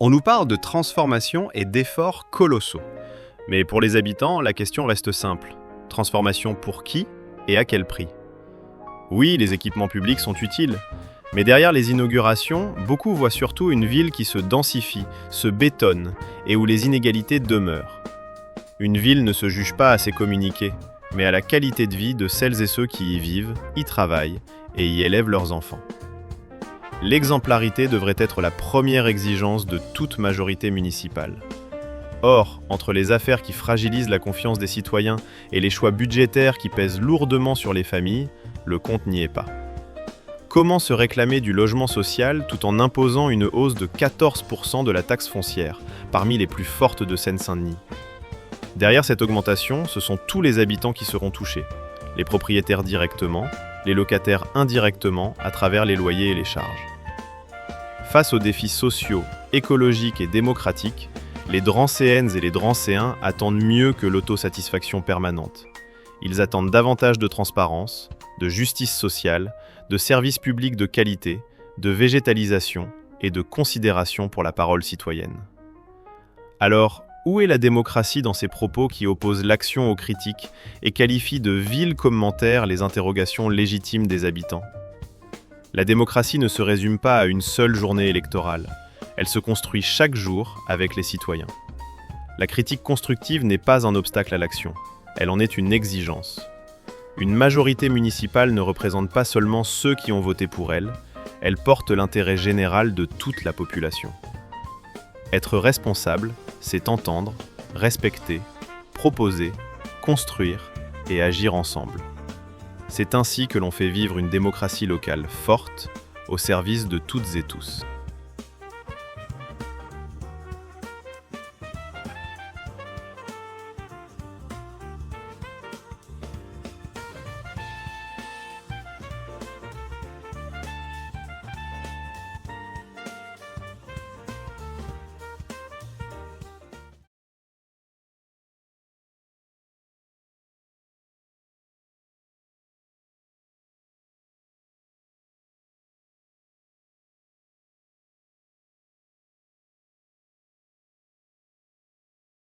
On nous parle de transformation et d'efforts colossaux. Mais pour les habitants, la question reste simple. Transformation pour qui et à quel prix? Oui, les équipements publics sont utiles, mais derrière les inaugurations, beaucoup voient surtout une ville qui se densifie, se bétonne et où les inégalités demeurent. Une ville ne se juge pas à ses communiqués, mais à la qualité de vie de celles et ceux qui y vivent, y travaillent et y élèvent leurs enfants. L'exemplarité devrait être la première exigence de toute majorité municipale. Or, entre les affaires qui fragilisent la confiance des citoyens et les choix budgétaires qui pèsent lourdement sur les familles, le compte n'y est pas. Comment se réclamer du logement social tout en imposant une hausse de 14% de la taxe foncière, parmi les plus fortes de Seine-Saint-Denis? Derrière cette augmentation, ce sont tous les habitants qui seront touchés, les propriétaires directement, les locataires indirectement à travers les loyers et les charges. Face aux défis sociaux, écologiques et démocratiques, les Drancéennes et les Drancéens attendent mieux que l'autosatisfaction permanente. Ils attendent davantage de transparence, de justice sociale, de services publics de qualité, de végétalisation et de considération pour la parole citoyenne. Alors, où est la démocratie dans ces propos qui opposent l'action aux critiques et qualifient de vils commentaires les interrogations légitimes des habitants? La démocratie ne se résume pas à une seule journée électorale. Elle se construit chaque jour avec les citoyens. La critique constructive n'est pas un obstacle à l'action. Elle en est une exigence. Une majorité municipale ne représente pas seulement ceux qui ont voté pour elle, elle porte l'intérêt général de toute la population. Être responsable, c'est entendre, respecter, proposer, construire et agir ensemble. C'est ainsi que l'on fait vivre une démocratie locale forte, au service de toutes et tous.